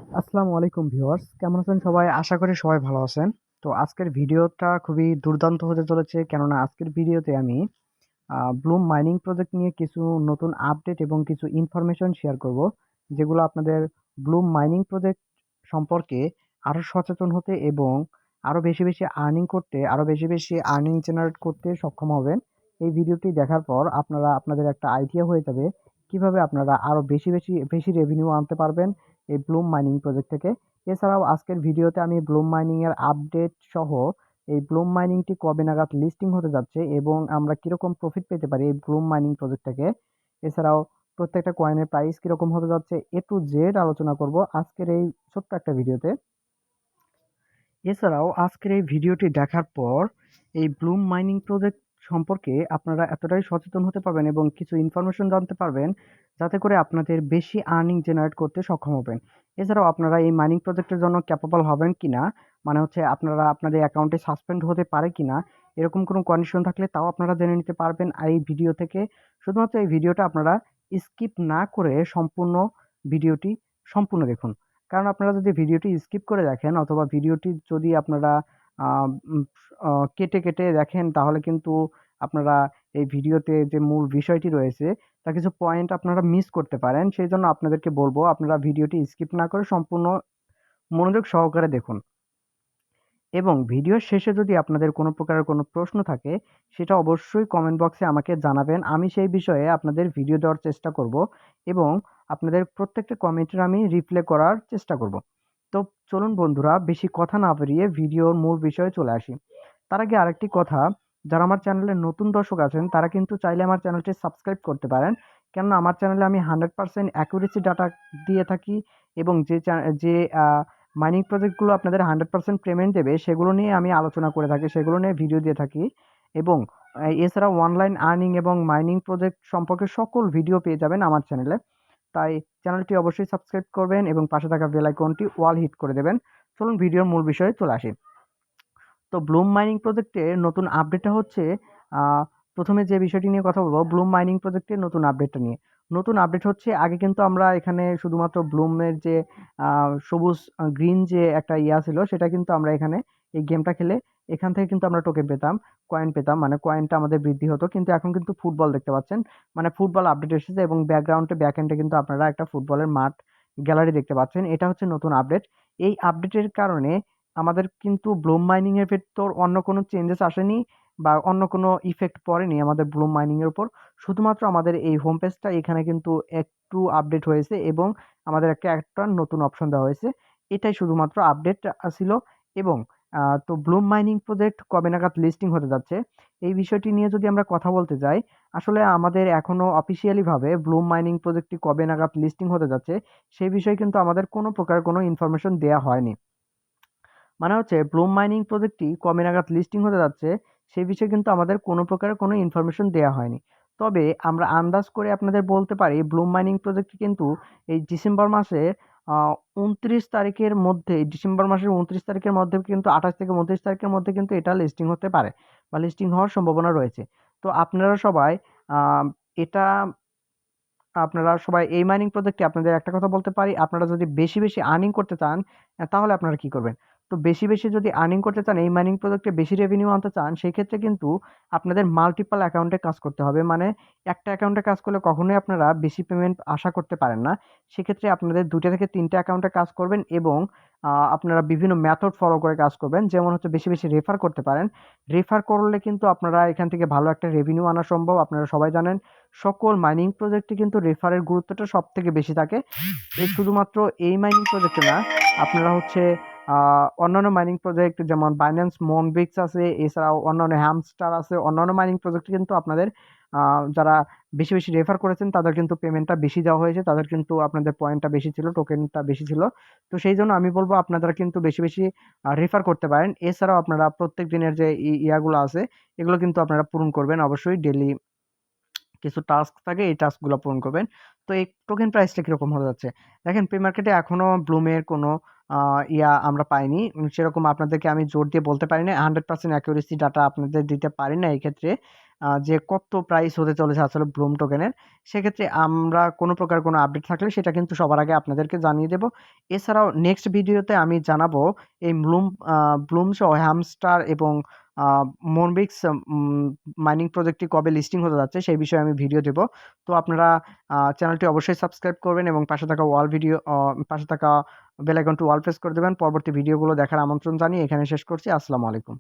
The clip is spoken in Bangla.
আসসালামু আলাইকুম ভিউয়ার্স, কেমন আছেন সবাই? আশা করি সবাই ভালো আছেন। তো আজকের ভিডিওটা খুবই দুর্দান্ত হতে চলেছে, কেননা আজকের ভিডিওতে আমি ব্লুম মাইনিং প্রজেক্ট নিয়ে কিছু নতুন আপডেট এবং কিছু ইনফরমেশন শেয়ার করব, যেগুলো আপনাদের ব্লুম মাইনিং প্রজেক্ট সম্পর্কে আরও সচেতন হতে এবং আরও বেশি বেশি আর্নিং করতে, আরও বেশি বেশি আর্নিং জেনারেট করতে সক্ষম হবেন। এই ভিডিওটি দেখার পর আপনাদের একটা আইডিয়া হয়ে যাবে কিভাবে আপনারা আরও বেশি বেশি বেশি রেভিনিউ আনতে পারবেন এই ব্লুম মাইনিং প্রজেক্ট থেকে। এছাড়াও আজকের ভিডিওতে আমি ব্লুম মাইনিং এর আপডেট সহ এই ব্লুম মাইনিংটি কবে নাগাদ লিস্টিং হতে যাচ্ছে এবং আমরা কিরকম প্রফিট পেতে পারি এই ব্লুম মাইনিং প্রজেক্ট থেকে, এছাড়াও প্রত্যেকটা কয়েনের প্রাইস কিরকম হতে যাচ্ছে, এ টু জেড আলোচনা করব আজকের এই ছোট্ট একটা ভিডিওতে। এছাড়াও আজকের এই ভিডিওটি দেখার পর এই ব্লুম মাইনিং প্রজেক্ট সম্পর্কে আপনারা এতটাই সচেতন হতে পারবেন এবং কিছু ইনফরমেশন জানতে পারবেন, যাতে করে আপনাদের বেশি আর্নিং জেনারেট করতে সক্ষম হবেন। এছাড়াও আপনারা এই মাইনিং প্রজেক্টের জন্য ক্যাপাবল হবেন কিনা, মানে হচ্ছে আপনারা আপনাদের অ্যাকাউন্টে সাসপেন্ড হতে পারে কিনা, এরকম কোনো কন্ডিশন থাকলে তাও আপনারা জেনে নিতে পারবেন এই ভিডিও থেকে। শুধুমাত্র এই ভিডিওটা আপনারা স্কিপ না করে সম্পূর্ণ ভিডিওটি সম্পূর্ণ দেখুন। কারণ আপনারা যদি ভিডিওটি স্কিপ করে দেখেন অথবা ভিডিওটি যদি আপনারা আহ, উম, কেটে কেটে দেখেন, তাহলে কিন্তু আপনারা এই ভিডিওতে যে মূল বিষয়টি রয়েছে তার কিছু পয়েন্ট আপনারা মিস করতে পারেন। সেই জন্য আপনাদেরকে বলবো আপনারা ভিডিওটি স্কিপ না করে সম্পূর্ণ মনোযোগ সহকারে দেখুন। এবং ভিডিওর শেষে যদি আপনাদের কোনো প্রকারের কোনো প্রশ্ন থাকে, সেটা অবশ্যই কমেন্ট বক্সে আমাকে জানাবেন। আমি সেই বিষয়ে আপনাদের ভিডিও দেওয়ার চেষ্টা করব এবং আপনাদের প্রত্যেকটা কমেন্টের আমি রিপ্লাই করার চেষ্টা করব। তো চলুন বন্ধুরা, বেশি কথা না বাড়িয়ে ভিডিওর মূল বিষয়ে চলে আসি। তার আগে আরেকটি কথা, যারা আমার চ্যানেলে নতুন দর্শক আছেন তারা কিন্তু চাইলে আমার চ্যানেলটি সাবস্ক্রাইব করতে পারেন। কেননা আমার চ্যানেলে আমি 100% অ্যাকুরেসি ডাটা দিয়ে থাকি এবং যে মাইনিং প্রজেক্টগুলো আপনাদের 100% পেমেন্ট দেবে সেগুলো নিয়ে আমি আলোচনা করে থাকি, সেগুলো নিয়ে ভিডিও দিয়ে থাকি। এবং এছাড়া অনলাইন আর্নিং এবং মাইনিং প্রজেক্ট সম্পর্কে সকল ভিডিও পেয়ে যাবেন আমার চ্যানেলে। তাই চ্যানেলটি অবশ্যই সাবস্ক্রাইব করবেন এবং পাশে থাকা বেল আইকনটি অল হিট করে দেবেন। চলুন ভিডিওর মূল বিষয়ে চলে আসি। তো ব্লুম মাইনিং প্রজেক্টের নতুন আপডেটটা হচ্ছে, আহ, প্রথমে যে বিষয়টি নিয়ে কথা বলবো ব্লুম মাইনিং প্রজেক্টের নতুন আপডেটটা নিয়ে। নতুন আপডেট হচ্ছে, আগে কিন্তু আমরা এখানে শুধুমাত্র ব্লুমের যে সবুজ গ্রিন যে একটা ইয়া ছিল, সেটা কিন্তু আমরা এখানে এই গেমটা খেলে এখান থেকে কিন্তু আমরা টোকেন পেতাম, কয়েন পেতাম, মানে কয়েনটা আমাদের বৃদ্ধি হতো। কিন্তু এখন কিন্তু ফুটবল দেখতে পাচ্ছেন, মানে ফুটবল আপডেট এসেছে এবং ব্যাকগ্রাউন্ডে ব্যাক এন্ডে কিন্তু আপনারা একটা ফুটবলের মাঠ গ্যালারি দেখতে পাচ্ছেন। এটা হচ্ছে নতুন আপডেট। এই আপডেটের কারণে আমাদের কিন্তু ব্লুম মাইনিং এর ভেতর অন্য কোনো চেঞ্জেস আসেনি বা অন্য কোনো ইফেক্ট পড়েনি আমাদের ব্লুম মাইনিং এর উপর। শুধুমাত্র আমাদের এই হোম পেজটা এখানে কিন্তু একটু আপডেট হয়েছে এবং আমাদের একটা নতুন অপশন দেওয়া হয়েছে। এটাই শুধুমাত্র আপডেট ছিল। এবং তো ব্লুম মাইনিং প্রজেক্ট কবে নাগাদ লিস্টিং হতে যাচ্ছে, এই বিষয়টি নিয়ে যদি আমরা কথা বলতে যাই, আসলে আমাদের এখনো অফিসিয়ালি ভাবে ব্লুম মাইনিং প্রজেক্টটি কবে নাগাদ লিস্টিং হতে যাচ্ছে সেই বিষয়ে কিন্তু আমাদের কোনো প্রকার কোনো ইনফরমেশন দেওয়া হয়নি। মানে হচ্ছে ব্লুম মাইনিং প্রজেক্টটি কবে নাগাদ লিস্টিং হতে যাচ্ছে সেই বিষয়ে কিন্তু আমাদের কোনো প্রকারের কোনো ইনফরমেশন দেওয়া হয়নি। তবে আমরা আন্দাজ করে আপনাদের বলতে পারি ব্লুম মাইনিং প্রজেক্টটি কিন্তু এই ডিসেম্বর মাসের 29 তারিখের মধ্যে, ডিসেম্বর মাসের 29 তারিখের মধ্যে কিন্তু 28 থেকে 29 তারিখের মধ্যে কিন্তু এটা লিস্টিং হতে পারে বা লিস্টিং হওয়ার সম্ভাবনা রয়েছে। তো আপনারা সবাই আহ, এটা আপনারা সবাই এই মাইনিং প্রজেক্টে, আপনাদের একটা কথা বলতে পারি, আপনারা যদি বেশি বেশি আর্নিং করতে চান, তাহলে আপনারা কি করবেন? তো বেশি বেশি যদি আর্নিং করতে চান, এই মাইনিং প্রজেক্টে বেশি রেভিনিউ আনতে চান, সেই ক্ষেত্রে কিন্তু আপনাদের মাল্টিপল অ্যাকাউন্টে কাজ করতে হবে। মানে একটা অ্যাকাউন্টে কাজ করলে কখনোই আপনারা বেশি পেমেন্ট আশা করতে পারেন না। সেক্ষেত্রে আপনাদের 2টা থেকে 3টা অ্যাকাউন্টে কাজ করবেন এবং আপনারা বিভিন্ন মেথড ফলো করে কাজ করবেন। যেমন হচ্ছে বেশি বেশি রেফার করতে পারেন। রেফার করলে কিন্তু আপনারা এখান থেকে ভালো একটা রেভিনিউ আনা সম্ভব। আপনারা সবাই জানেন সকল মাইনিং প্রজেক্টে কিন্তু রেফারের গুরুত্বটা সব থেকে বেশি থাকে। শুধুমাত্র এই মাইনিং প্রজেক্টে না, আপনারা হচ্ছে অন্যান্য মাইনিং প্রজেক্ট যেমন বাইন্যান্স মনবিক্স আছে, এছাড়াও অন্যান্য হ্যামস্টার আছে, অন্যান্য মাইনিং প্রজেক্টে কিন্তু আপনাদের যারা বেশি বেশি রেফার করেছেন তাদের কিন্তু পেমেন্টটা বেশি দেওয়া হয়েছে, তাদের কিন্তু আপনাদের পয়েন্টটা বেশি ছিল, টোকেনটা বেশি ছিল। তো সেই জন্য আমি বলবো আপনারা কিন্তু বেশি বেশি রেফার করতে পারেন। এছাড়াও আপনারা প্রত্যেক দিনের যে ইয়াগুলো আছে এগুলো কিন্তু আপনারা পূরণ করবেন অবশ্যই। ডেলি কিছু টাস্ক থাকে, এই টাস্কগুলো পূরণ করবেন। তো এই টোকেন প্রাইসটা কিরকম হতে যাচ্ছে, দেখেন প্রি মার্কেটে এখনো ব্লুমের কোনো ইয়া আমরা পাইনি। সেরকম আপনাদেরকে আমি জোর দিয়ে বলতে পারি না, 100% অ্যাকুরেসি ডাটা আপনাদের দিতে পারি না এই ক্ষেত্রে। যে কত প্রাইস হতে চলেছে আসলে ব্লুম টোকেনের। সেক্ষেত্রে আমরা কোনো প্রকার কোনো আপডেট থাকলে সেটা কিন্তু সবার আগে আপনাদেরকে জানিয়ে দেব। এছাড়াও নেক্সট ভিডিওতে আমি জানাবো এই ব্লুম সহ হ্যামস্টার এবং আ মনবিক্স মাইনিং প্রজেক্টটি কবে লিস্টিং হতে যাচ্ছে সেই বিষয়ে আমি ভিডিও দেব। তো আপনারা চ্যানেলটি অবশ্যই সাবস্ক্রাইব করবেন এবং পাশে থাকা বেল আইকনটি অল প্রেস করে দেবেন। পরবর্তী ভিডিওগুলো দেখার আমন্ত্রণ জানিয়ে এখানে শেষ করছি। আসসালামু আলাইকুম।